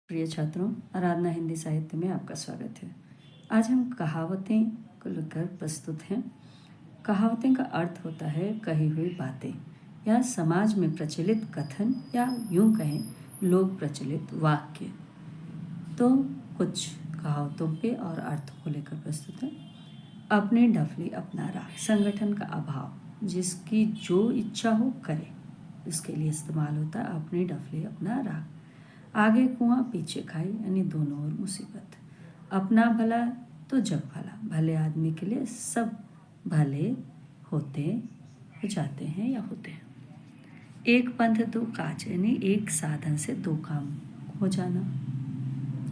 प्रिय छात्रों, आराधना हिंदी साहित्य में आपका स्वागत है। आज हम कहावतें को लेकर प्रस्तुत हैं। कहावतें का अर्थ होता है कही हुई बातें या समाज में प्रचलित कथन या यूं कहें लोक प्रचलित वाक्य। तो कुछ कहावतों के और अर्थों को लेकर प्रस्तुत है। अपने डफली अपना राग, संगठन का अभाव, जिसकी जो इच्छा हो करे, इसके लिए इस्तेमाल होता है अपनी डफली अपना राग। आगे कुआं पीछे खाई, यानी दोनों ओर मुसीबत। अपना भला तो जग भला, भले आदमी के लिए सब भले होते हो जाते हैं या होते हैं। एक पंथ दो काज, यानी एक साधन से दो काम हो जाना।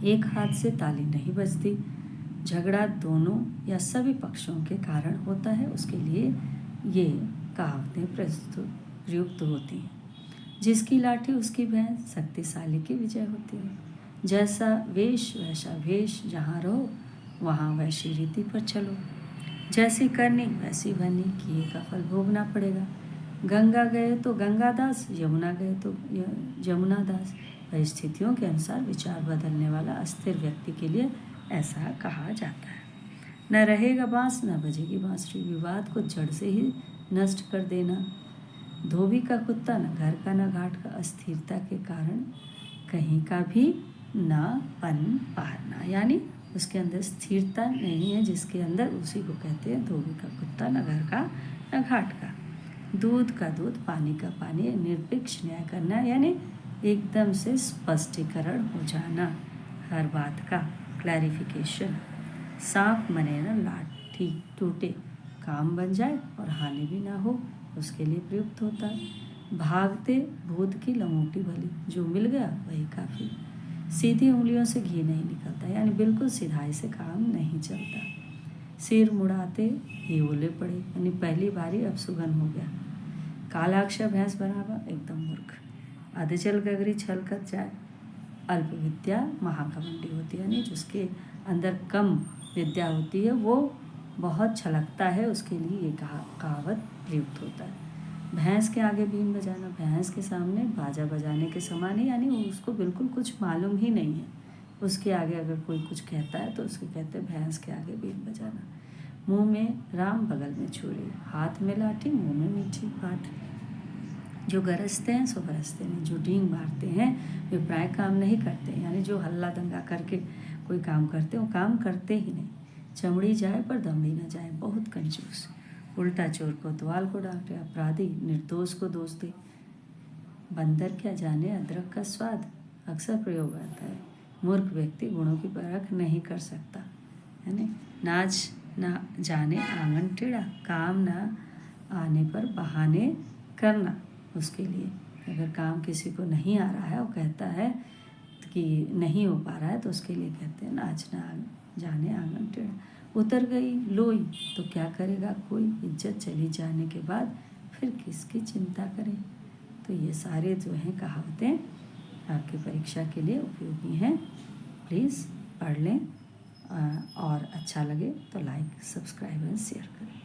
एक हाथ से ताली नहीं बजती, झगड़ा दोनों या सभी पक्षों के कारण होता है, उसके लिए ये कहावतें प्रयुक्त होती हैं। जिसकी लाठी उसकी भैंस, शक्तिशाली की विजय होती है। जैसा वेश वैसा भेष, जहाँ रहो वहाँ वैसी रीति पर चलो। जैसी करनी वैसी भरनी, किए का फल भोगना पड़ेगा। गंगा गए तो गंगादास, यमुना गए तो यमुना दास। परिस्थितियों के अनुसार विचार बदलने वाला अस्थिर व्यक्ति के लिए ऐसा कहा जाता है। न रहेगा बांस न बजेगी बांसुरी, विवाद को जड़ से ही नष्ट कर देना। धोबी का कुत्ता न घर का न घाट का, अस्थिरता के कारण कहीं का भी न पन पारना, यानी उसके अंदर स्थिरता नहीं है, जिसके अंदर उसी को कहते हैं धोबी का कुत्ता, न घर का न घाट का। दूध का दूध पानी का पानी, निरपेक्ष न्याय करना, यानी एकदम से स्पष्टीकरण हो जाना हर बात का, क्लैरिफिकेशन। सांप मने न लाठी टूटे, काम बन जाए और हानि भी ना हो, उसके लिए प्रयुक्त होता है। भागते भूत की लंगोटी भली, जो मिल गया वही काफ़ी। सीधी उंगलियों से घी नहीं निकलता, यानी बिल्कुल सिधाई से काम नहीं चलता। सिर मुड़ाते ही ओले पड़े, यानी पहली बारी अब सुगन हो गया। कालाक्षर भैंस बराबर, एकदम मूर्ख। अधजल गगरी छल कर जाए। अल्प विद्या महाघमंडी होती है, यानी जिसके अंदर कम विद्या होती है वो बहुत छलकता है, उसके लिए ये कहावत प्रयुक्त होता है। भैंस के आगे बीन बजाना, भैंस के सामने बाजा बजाने के समान है, यानी उसको बिल्कुल कुछ मालूम ही नहीं है। उसके आगे अगर कोई कुछ कहता है तो उसको कहते हैं भैंस के आगे बीन बजाना। मुंह में राम बगल में छुरी, हाथ में लाठी मुंह में मीठी बात। जो गरजते हैं सो बरसते नहीं, जो डींग मारते हैं वे प्राय काम नहीं करते, यानी जो हल्ला दंगा करके कोई काम करते वो काम करते ही नहीं। चमड़ी जाए पर दमड़ी न जाए, बहुत कंजूस। उल्टा चोर कोतवाल को डांटे, अपराधी निर्दोष को दोष दे। बंदर क्या जाने अदरक का स्वाद, अक्सर प्रयोग आता है। मूर्ख व्यक्ति गुणों की परख नहीं कर सकता, यानी नाच ना जाने आंगन टेढ़ा, काम ना आने पर बहाने करना। उसके लिए अगर काम किसी को नहीं आ रहा है, वो कहता है कि नहीं हो पा रहा है, तो उसके लिए कहते हैं नाच ना जाने आंगन टेढ़ा। उतर गई लोई तो क्या करेगा कोई, इज्जत चली जाने के बाद फिर किसकी चिंता करें। तो ये सारे जो हैं कहावतें आपकी परीक्षा के लिए उपयोगी हैं। प्लीज़ पढ़ लें और अच्छा लगे तो लाइक सब्सक्राइब एंड शेयर करें।